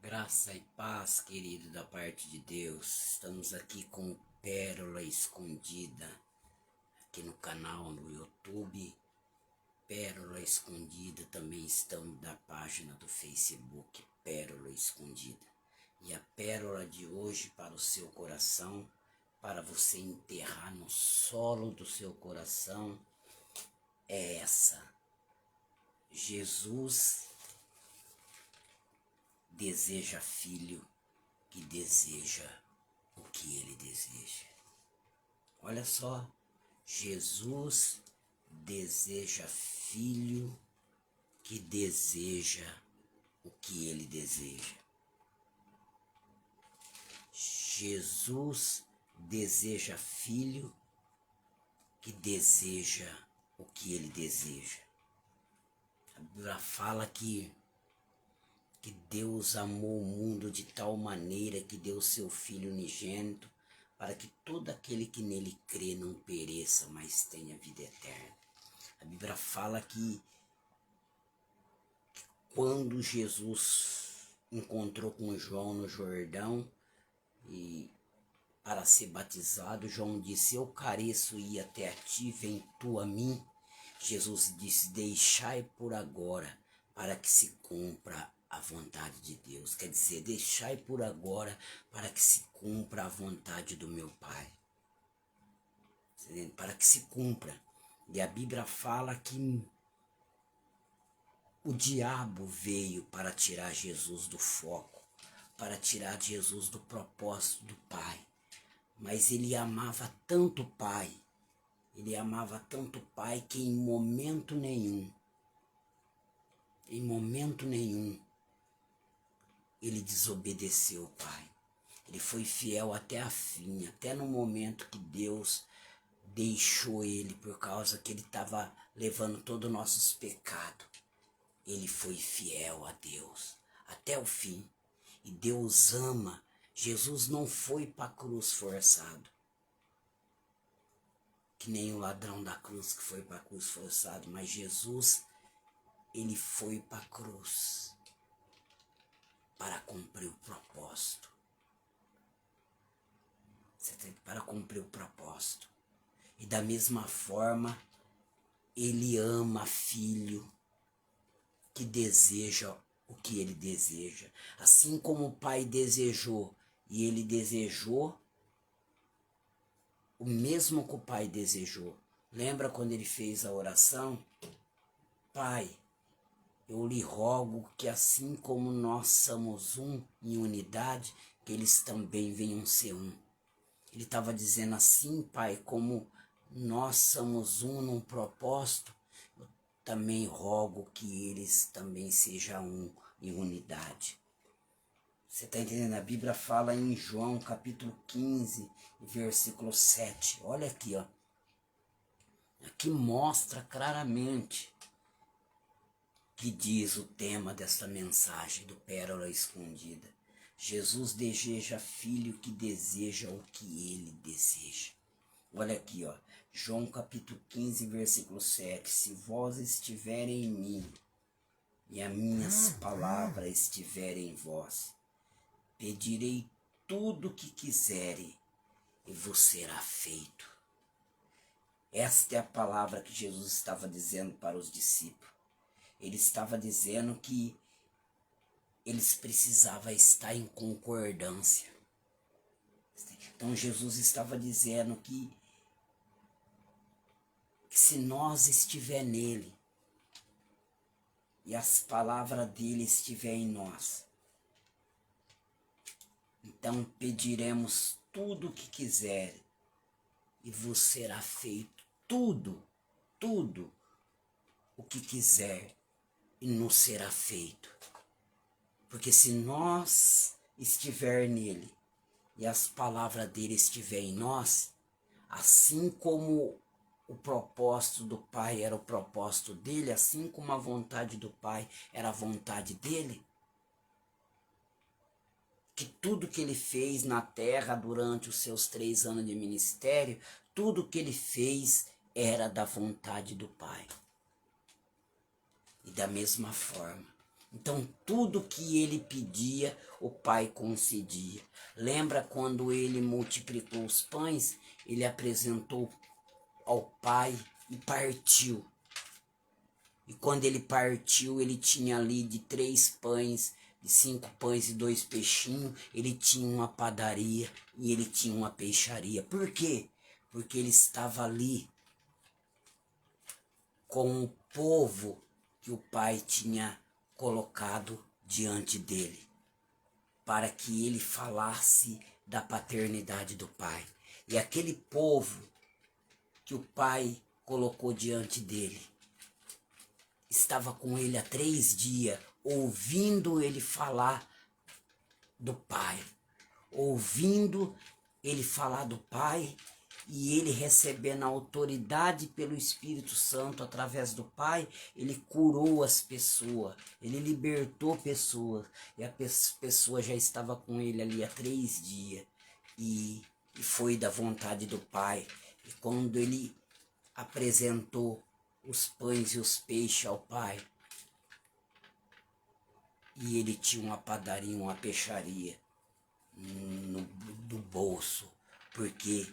Graça e paz, querido, da parte de Deus. Estamos aqui com Pérola Escondida, aqui no canal no YouTube. Pérola Escondida, também estamos na página do Facebook, Pérola Escondida. E a pérola de hoje para o seu coração, para você enterrar no solo do seu coração, é essa. Jesus deseja filho que deseja o que ele deseja. Olha só, Jesus deseja filho que deseja o que ele deseja. Jesus deseja filho que deseja o que ele deseja. A Bíblia fala que Deus amou o mundo de tal maneira que deu seu Filho unigênito para que todo aquele que nele crê não pereça, mas tenha vida eterna. A Bíblia fala que quando Jesus encontrou com João no Jordão e para ser batizado, João disse: eu careço ir até a ti, vem tu a mim. Jesus disse: deixai por agora, para que se cumpra a vontade de Deus. Quer dizer, deixai por agora para que se cumpra a vontade do meu Pai. Para que se cumpra. E a Bíblia fala que o diabo veio para tirar Jesus do foco, para tirar Jesus do propósito do Pai. Mas ele amava tanto o Pai, que em momento nenhum, ele desobedeceu o Pai. Ele foi fiel até a fim, até no momento que Deus deixou ele, por causa que ele estava levando todos os nossos pecados. Ele foi fiel a Deus até o fim. E Deus ama. Jesus não foi para a cruz forçado, que nem o ladrão da cruz que foi para a cruz forçado, mas Jesus, ele foi para a cruz para cumprir o propósito. Para cumprir o propósito. E da mesma forma, ele ama filho que deseja o que ele deseja. Assim como o Pai desejou e ele desejou o mesmo que o Pai desejou. Lembra quando ele fez a oração? Pai, eu lhe rogo que assim como nós somos um em unidade, que eles também venham ser um. Ele estava dizendo assim: Pai, como nós somos um num propósito, eu também rogo que eles também sejam um em unidade. Você está entendendo? A Bíblia fala em João capítulo 15, versículo 7. Olha aqui, ó. Aqui mostra claramente que diz o tema dessa mensagem do Pérola Escondida. Jesus deseja filho que deseja o que ele deseja. Olha aqui, ó. João capítulo 15, versículo 7. Se vós estiverem em mim e as minhas palavras estiverem em vós, pedirei tudo o que quiserem e vos será feito. Esta é a palavra que Jesus estava dizendo para os discípulos. Ele estava dizendo que eles precisavam estar em concordância. Então Jesus estava dizendo que se nós estiver nele e as palavras dele estiver em nós, então pediremos tudo o que quiser e vos será feito tudo o que quiser e nos será feito. Porque se nós estiver nele e as palavras dele estiver em nós, assim como o propósito do Pai era o propósito dele, assim como a vontade do Pai era a vontade dele, que tudo que ele fez na terra durante os seus 3 anos de ministério, tudo que ele fez era da vontade do Pai. E da mesma forma, Então tudo que ele pedia, o pai concedia. Lembra quando ele multiplicou os pães? Ele apresentou ao pai e partiu. E quando ele partiu, ele tinha ali de 3 pães, de 5 pães e 2 peixinhos. Ele tinha uma padaria e ele tinha uma peixaria. Por quê? Porque ele estava ali com o povo que o pai tinha colocado diante dele, para que ele falasse da paternidade do pai. E aquele povo que o pai colocou diante dele estava com ele há 3 dias, ouvindo ele falar do pai, ouvindo ele falar do pai, e ele recebendo a autoridade pelo Espírito Santo através do pai, ele curou as pessoas, ele libertou pessoas, e a pessoa já estava com ele ali há 3 dias, e foi da vontade do pai. E quando ele apresentou os pães e os peixes ao pai, e ele tinha uma padaria, uma peixaria no bolso, porque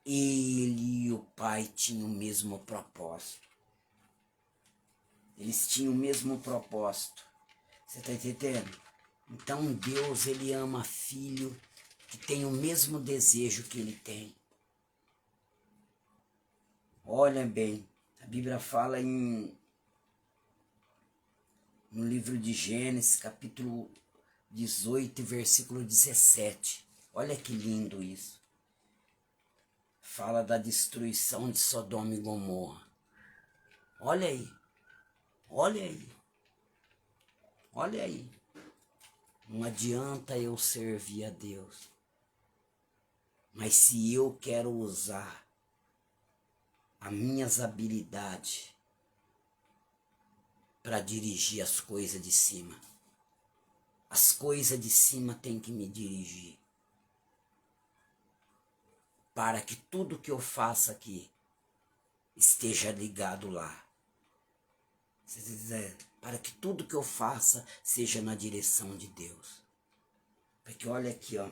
ele e o pai tinham o mesmo propósito. Eles tinham o mesmo propósito. Você está entendendo? Então Deus, ele ama filho que tem o mesmo desejo que ele tem. Olha bem, a Bíblia fala no livro de Gênesis, capítulo 18, versículo 17. Olha que lindo isso. Fala da destruição de Sodoma e Gomorra. Olha aí. Olha aí. Olha aí. Não adianta eu servir a Deus. Mas se eu quero usar as minhas habilidades para dirigir as coisas de cima, as coisas de cima têm que me dirigir. Para que tudo que eu faça aqui esteja ligado lá. Para que tudo que eu faça seja na direção de Deus. Porque olha aqui, ó.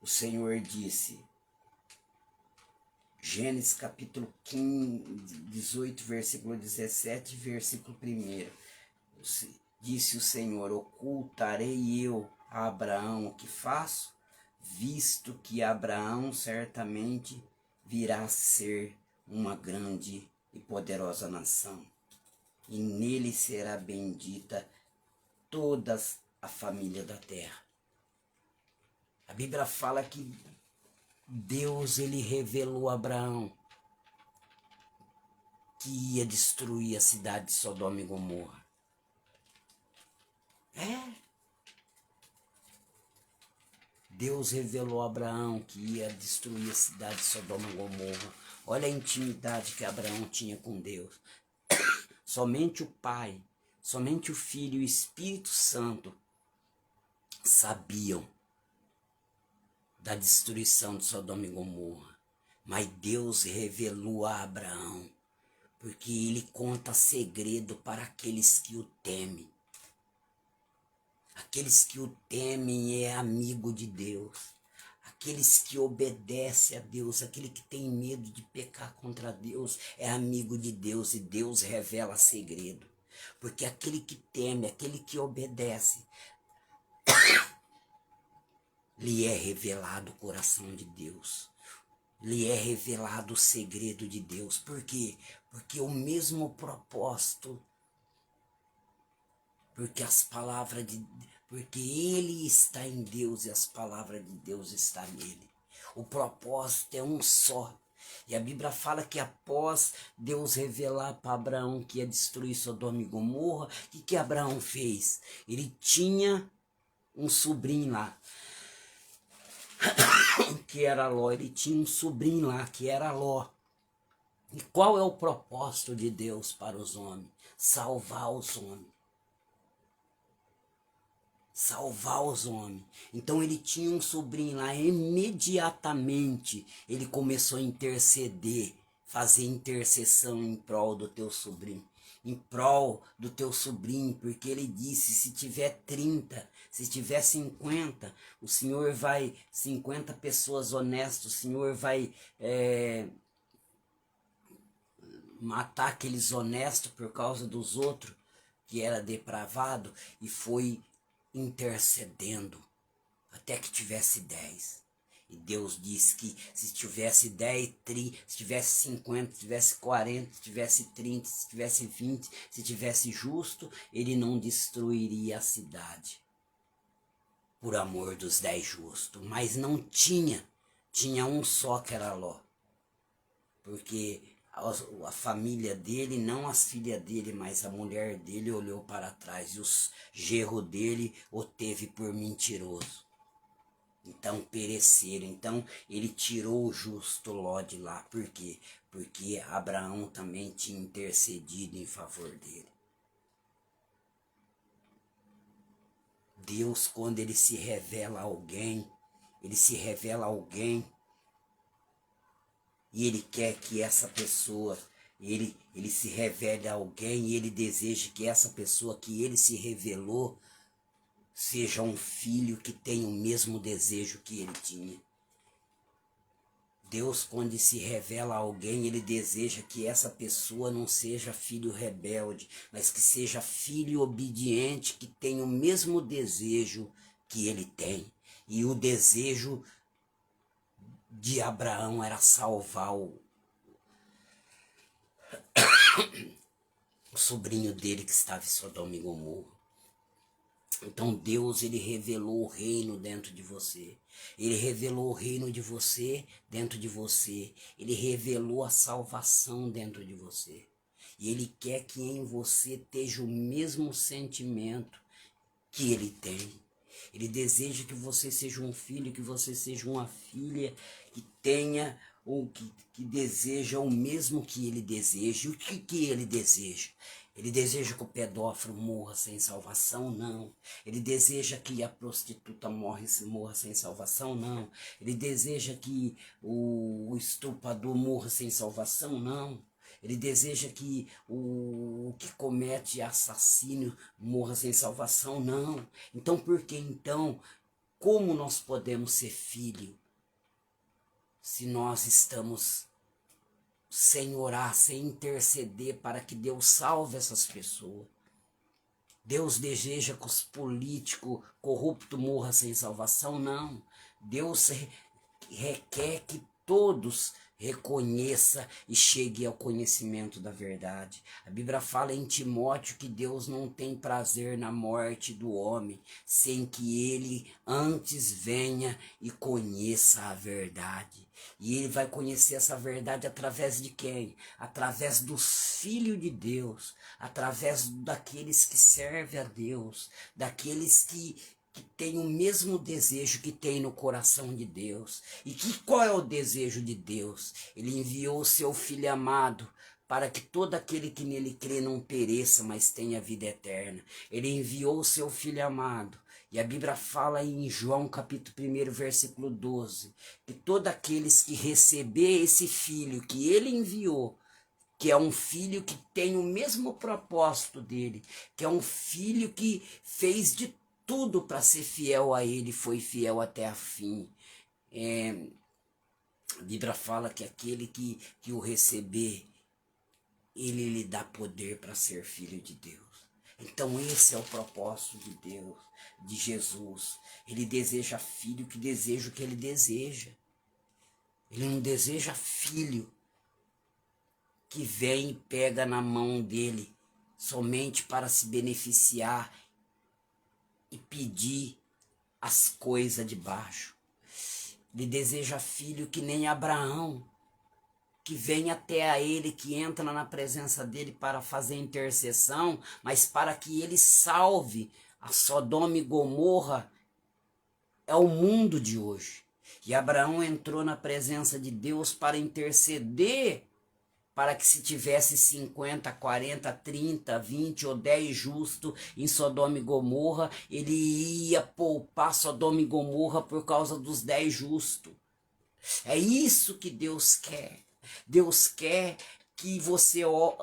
O Senhor disse, Gênesis capítulo 15, 18, versículo 17, versículo 1. Disse o Senhor, ocultarei eu a Abraão o que faço, visto que Abraão certamente virá a ser uma grande e poderosa nação, e nele será bendita toda a família da terra. A Bíblia fala que Deus, ele revelou a Abraão que ia destruir a cidade de Sodoma e Gomorra. Deus revelou a Abraão que ia destruir a cidade de Sodoma e Gomorra. Olha a intimidade que Abraão tinha com Deus. Somente o Pai, somente o Filho e o Espírito Santo sabiam da destruição de Sodoma e Gomorra. Mas Deus revelou a Abraão, porque ele conta segredo para aqueles que o temem. Aqueles que o temem é amigo de Deus. Aqueles que obedecem a Deus, aquele que tem medo de pecar contra Deus, é amigo de Deus, e Deus revela segredo. Porque aquele que teme, aquele que obedece, lhe é revelado o coração de Deus. Lhe é revelado o segredo de Deus. Por quê? Porque o mesmo propósito, porque ele está em Deus e as palavras de Deus estão nele. O propósito é um só. E a Bíblia fala que após Deus revelar para Abraão que ia destruir Sodoma e Gomorra, o que Abraão fez? Ele tinha um sobrinho lá, que era Ló. Ele tinha um sobrinho lá, que era Ló. E qual é o propósito de Deus para os homens? Salvar os homens. Salvar os homens. Então ele tinha um sobrinho lá, imediatamente ele começou a interceder, fazer intercessão em prol do teu sobrinho. Em prol do teu sobrinho, porque ele disse, se tiver 30, se tiver 50, o Senhor vai, 50 pessoas honestas, o Senhor vai matar aqueles honestos por causa dos outros, que era depravado, e foi intercedendo até que tivesse 10. E Deus disse que se tivesse 10, 30, se tivesse 50, se tivesse 40, se tivesse 30, se tivesse 20, se tivesse justo, ele não destruiria a cidade por amor dos 10 justos. Mas não tinha um só que era Ló. Porque a família dele, não as filhas dele, mas a mulher dele olhou para trás e os gerros dele o teve por mentiroso. Então pereceram. Então ele tirou o justo Ló de lá. Por quê? Porque Abraão também tinha intercedido em favor dele. Deus, quando ele se revela a alguém, ele se revela a alguém e ele quer que essa pessoa, ele se revele a alguém e ele deseja que essa pessoa que ele se revelou seja um filho que tenha o mesmo desejo que ele tinha. Deus, quando se revela a alguém, ele deseja que essa pessoa não seja filho rebelde, mas que seja filho obediente, que tenha o mesmo desejo que ele tem. E o desejo de Abraão era salvar o sobrinho dele que estava em Sodoma e Gomorra. Então Deus, ele revelou o reino dentro de você. Ele revelou o reino de você dentro de você. Ele revelou a salvação dentro de você. E ele quer que em você esteja o mesmo sentimento que ele tem. Ele deseja que você seja um filho, que você seja uma filha, que tenha ou que deseja o mesmo que ele deseja. E o que ele deseja? Ele deseja que o pedófilo morra sem salvação? Não. Ele deseja que a prostituta morra sem salvação? Não. Ele deseja que o estuprador morra sem salvação? Não. Ele deseja que o que comete assassínio morra sem salvação? Não. Então por que então, como nós podemos ser filho se nós estamos sem orar, sem interceder para que Deus salve essas pessoas? Deus deseja que os políticos corruptos morram sem salvação? Não. Deus requer que todos reconheça e chegue ao conhecimento da verdade. A Bíblia fala em Timóteo que Deus não tem prazer na morte do homem, sem que ele antes venha e conheça a verdade. E ele vai conhecer essa verdade através de quem? Através dos filhos de Deus, através daqueles que servem a Deus, daqueles que tem o mesmo desejo que tem no coração de Deus. E qual é o desejo de Deus? Ele enviou o seu Filho amado para que todo aquele que nele crê não pereça, mas tenha vida eterna. Ele enviou o seu Filho amado. E a Bíblia fala em João capítulo 1, versículo 12, que todos aqueles que receber esse Filho que ele enviou, que é um filho que tem o mesmo propósito dele, que é um filho que fez de tudo para ser fiel a ele, foi fiel até a fim. A Bíblia fala que aquele que o receber, ele lhe dá poder para ser filho de Deus. Então esse é o propósito de Deus, de Jesus. Ele deseja filho que deseja o que ele deseja. Ele não deseja filho que vem e pega na mão dele somente para se beneficiar e pedir as coisas de baixo. Ele deseja filho que nem Abraão, que vem até a ele, que entra na presença dele para fazer intercessão, mas para que ele salve a Sodoma e Gomorra. É o mundo de hoje. E Abraão entrou na presença de Deus para interceder, para que se tivesse 50, 40, 30, 20 ou 10 justos em Sodoma e Gomorra, ele ia poupar Sodoma e Gomorra por causa dos 10 justos. É isso que Deus quer. Deus quer que você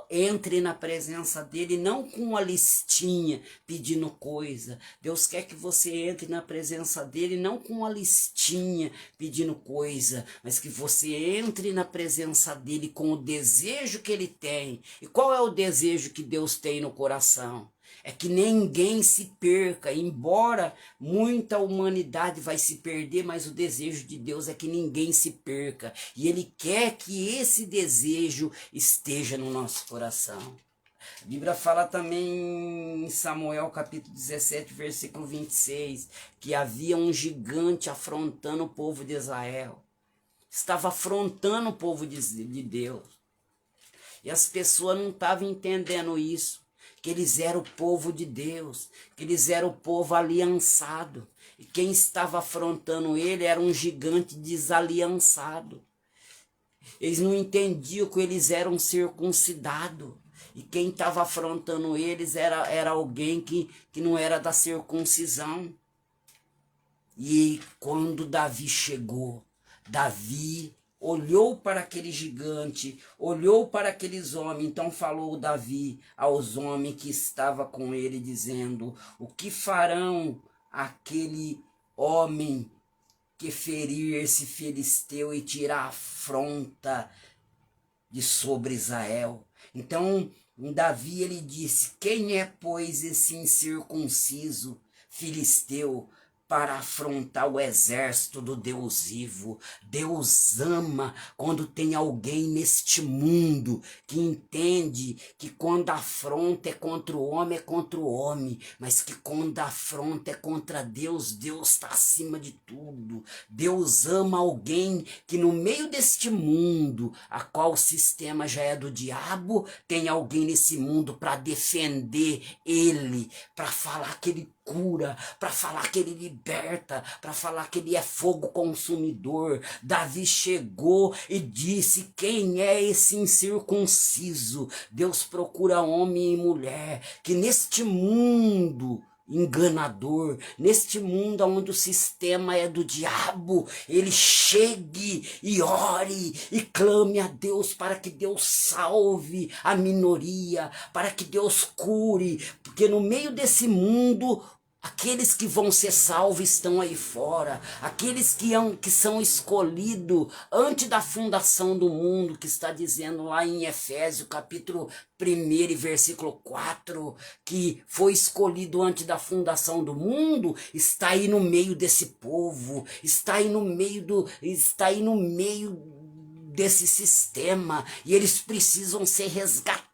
entre na presença dele não com uma listinha pedindo coisa. Deus quer que você entre na presença dele não com uma listinha pedindo coisa, mas que você entre na presença dele com o desejo que ele tem. E qual é o desejo que Deus tem no coração? É que ninguém se perca, embora muita humanidade vai se perder, mas o desejo de Deus é que ninguém se perca. E Ele quer que esse desejo esteja no nosso coração. A Bíblia fala também em Samuel capítulo 17, versículo 26, que havia um gigante afrontando o povo de Israel. Estava afrontando o povo de Deus. E as pessoas não estavam entendendo isso. Que eles eram o povo de Deus, que eles eram o povo aliançado, e quem estava afrontando ele era um gigante desaliançado. Eles não entendiam que eles eram circuncidados, e quem estava afrontando eles era alguém que não era da circuncisão. E quando Davi chegou, Davi olhou para aquele gigante, olhou para aqueles homens, então falou Davi aos homens que estavam com ele, dizendo: o que farão aquele homem que ferir esse filisteu e tirar a afronta de sobre Israel? Então Davi ele disse: quem é, pois, esse incircunciso filisteu para afrontar o exército do Deus vivo? Deus ama quando tem alguém neste mundo que entende que quando a afronta é contra o homem, é contra o homem, mas que quando a afronta é contra Deus, Deus está acima de tudo. Deus ama alguém que no meio deste mundo, a qual o sistema já é do diabo, tem alguém nesse mundo para defender ele, para falar que ele cura, para falar que ele liberta, para falar que ele é fogo consumidor. Davi chegou e disse: quem é esse incircunciso? Deus procura homem e mulher que neste mundo enganador, neste mundo onde o sistema é do diabo, ele chegue e ore e clame a Deus para que Deus salve a minoria, para que Deus cure, porque no meio desse mundo aqueles que vão ser salvos estão aí fora, aqueles que são escolhidos antes da fundação do mundo, que está dizendo lá em Efésios capítulo 1 e versículo 4, que foi escolhido antes da fundação do mundo, está aí no meio desse povo, está aí no meio desse sistema, e eles precisam ser resgatados.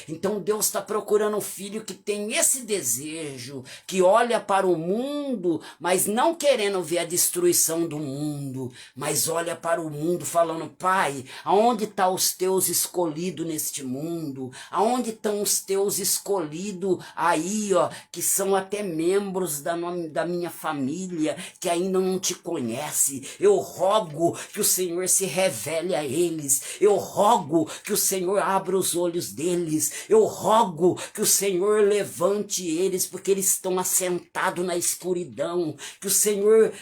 Então Deus está procurando um filho que tem esse desejo, que olha para o mundo, mas não querendo ver a destruição do mundo, mas olha para o mundo falando: Pai, aonde estão os teus escolhidos neste mundo? Aonde estão os teus escolhidos aí, ó, que são até membros da minha família, que ainda não te conhece? Eu rogo que o Senhor se revele a eles, eu rogo que o Senhor abra os olhos deles, eu rogo que o Senhor levante eles, porque eles estão assentados na escuridão, que o Senhor,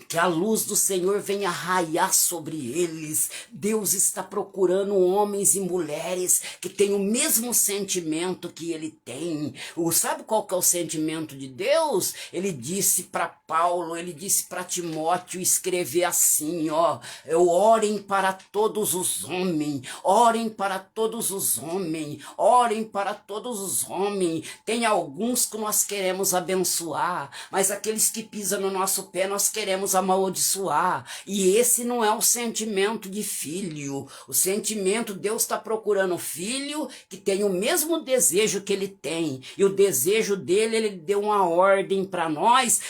que a luz do Senhor venha raiar sobre eles. Deus está procurando homens e mulheres que têm o mesmo sentimento que ele tem. Sabe qual que é o sentimento de Deus? Ele disse para Paulo, ele disse para Timóteo escrever assim, ó: orem para todos os homens, orem para todos os homens, orem para todos os homens. Tem alguns que nós queremos abençoar, mas aqueles que pisam no nosso pé nós queremos amaldiçoar, e esse não é o sentimento de filho. O sentimento, Deus está procurando filho que tem o mesmo desejo que ele tem, e o desejo dele, ele deu uma ordem para nós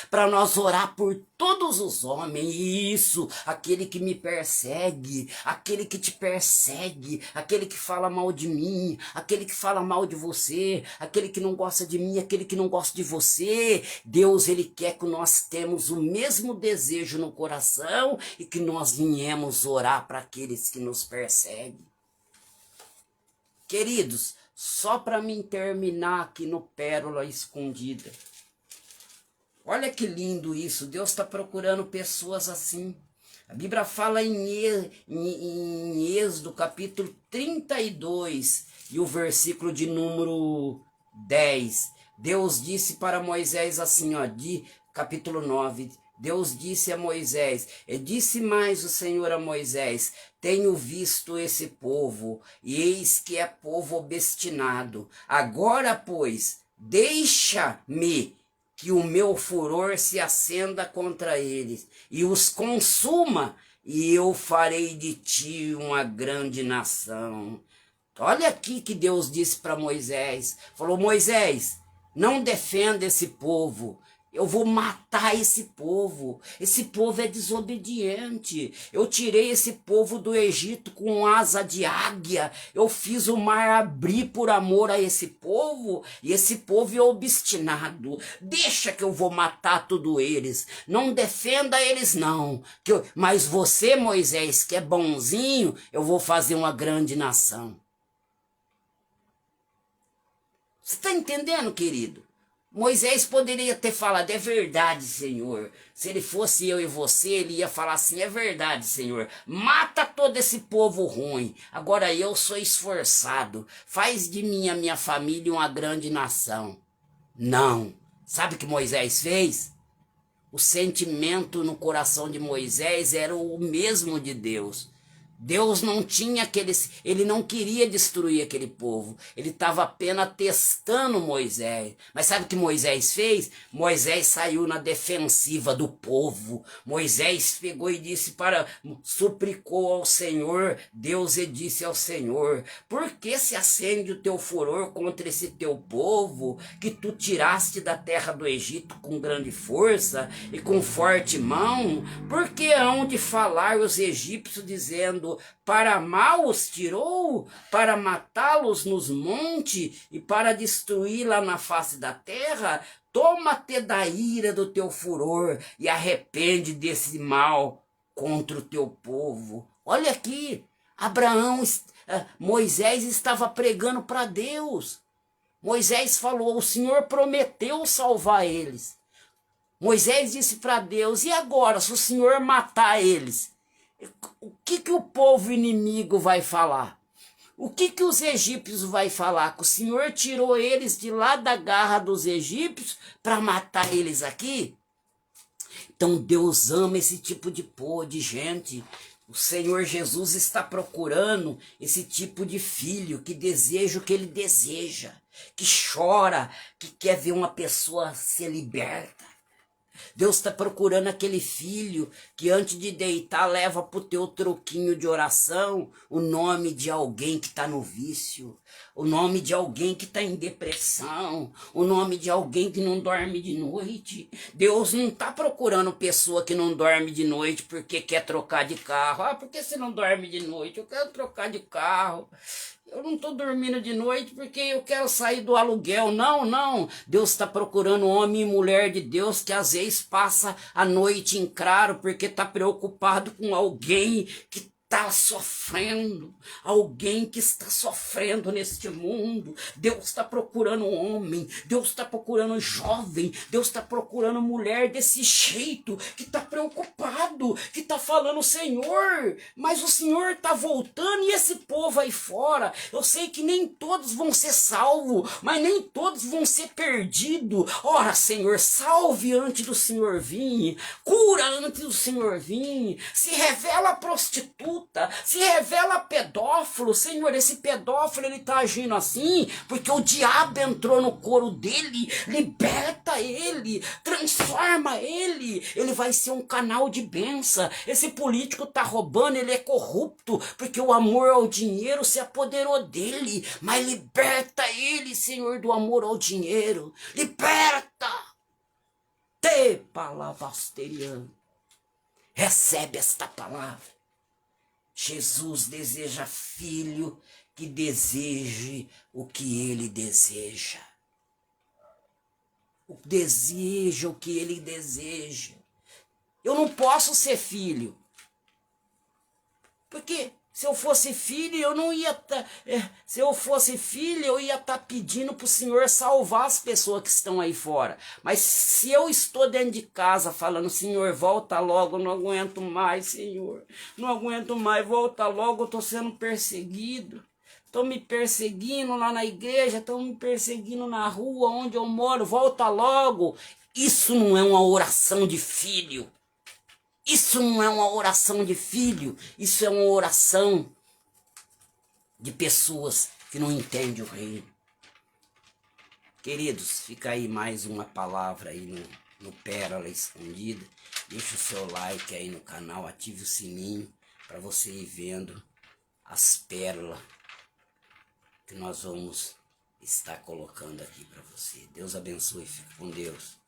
orar por todos os homens. Isso, aquele que me persegue, aquele que te persegue, aquele que fala mal de mim, aquele que fala mal de você, aquele que não gosta de mim, aquele que não gosta de você. Deus, ele quer que nós temos o mesmo desejo no coração e que nós viemos orar para aqueles que nos perseguem. Queridos, só para mim terminar aqui no Pérola Escondida, olha que lindo isso. Deus está procurando pessoas assim. A A Bíblia fala em Êxodo capítulo 32 e o versículo de número 10. Deus disse para Moisés assim, ó, capítulo 9. Deus disse a Moisés, e disse mais o Senhor a Moisés, tenho visto esse povo, e eis que é povo obstinado. Agora, pois, deixa-me que o meu furor se acenda contra eles, e os consuma, e eu farei de ti uma grande nação. Olha aqui que Deus disse para Moisés, falou, Moisés, não defenda esse povo, eu vou matar esse povo é desobediente, eu tirei esse povo do Egito com asa de águia, eu fiz o mar abrir por amor a esse povo, e esse povo é obstinado, deixa que eu vou matar tudo eles, não defenda eles não, mas você, Moisés, que é bonzinho, eu vou fazer uma grande nação. Você está entendendo, querido? Moisés poderia ter falado, é verdade, Senhor. Se ele fosse eu e você, ele ia falar assim, é verdade, Senhor. Mata todo esse povo ruim. Agora eu sou esforçado. Faz de mim a minha família uma grande nação. Não. Sabe o que Moisés fez? O sentimento no coração de Moisés era o mesmo de Deus. Deus não tinha ele não queria destruir aquele povo, ele estava apenas testando Moisés. Mas sabe o que Moisés fez? Moisés saiu na defensiva do povo. Moisés pegou e suplicou ao Senhor. Deus e disse ao Senhor, por que se acende o teu furor contra esse teu povo, que tu tiraste da terra do Egito com grande força e com forte mão? Por que hão de falar os egípcios dizendo, para mal os tirou, para matá-los nos montes e para destruí-la na face da terra? Toma-te da ira do teu furor e arrepende desse mal contra o teu povo. Olha aqui, Moisés estava pregando para Deus. Moisés falou, o Senhor prometeu salvar eles. Moisés disse para Deus, e agora, se o Senhor matar eles, o que o povo inimigo vai falar? O que os egípcios vai falar? Que o Senhor tirou eles de lá da garra dos egípcios para matar eles aqui? Então Deus ama esse tipo de gente. O Senhor Jesus está procurando esse tipo de filho que deseja o que ele deseja, que chora, que quer ver uma pessoa ser liberta. Deus está procurando aquele filho que antes de deitar leva para o teu troquinho de oração o nome de alguém que está no vício, o nome de alguém que está em depressão, o nome de alguém que não dorme de noite. Deus não está procurando pessoa que não dorme de noite porque quer trocar de carro. Ah, por que você não dorme de noite? Eu quero trocar de carro. Eu não estou dormindo de noite porque eu quero sair do aluguel. Não, não. Deus está procurando homem e mulher de Deus que às vezes passa a noite em claro porque está preocupado com alguém que está sofrendo, alguém que está sofrendo neste mundo. Deus está procurando homem, Deus está procurando jovem, Deus está procurando mulher desse jeito, que está preocupado, que está falando, Senhor, mas o Senhor está voltando e esse povo aí fora, eu sei que nem todos vão ser salvos, mas nem todos vão ser perdidos. Ora, Senhor, salve antes do Senhor vir, cura antes do Senhor vir, se revela a prostituta, se revela pedófilo. Senhor, esse pedófilo ele está agindo assim porque o diabo entrou no couro dele. Liberta ele, transforma ele, ele vai ser um canal de bênção. Esse político está roubando, ele é corrupto porque o amor ao dinheiro se apoderou dele, mas liberta ele, Senhor, do amor ao dinheiro. Liberta. Te palavasteriano. Recebe esta palavra. Jesus deseja filho que deseje o que ele deseja. Deseja o que ele deseja. Eu não posso ser filho. Porque Se eu fosse filho, eu não ia se eu fosse filho, eu ia estar pedindo para o Senhor salvar as pessoas que estão aí fora. Mas se eu estou dentro de casa falando, Senhor, volta logo, não aguento mais, Senhor. Não aguento mais, volta logo, eu estou sendo perseguido. Estão me perseguindo lá na igreja, estão me perseguindo na rua onde eu moro, volta logo. Isso não é uma oração de filho. Isso não é uma oração de filho, isso é uma oração de pessoas que não entendem o reino. Queridos, fica aí mais uma palavra aí no Pérola Escondida. Deixa o seu like aí no canal, ative o sininho para você ir vendo as pérolas que nós vamos estar colocando aqui para você. Deus abençoe, fique com Deus.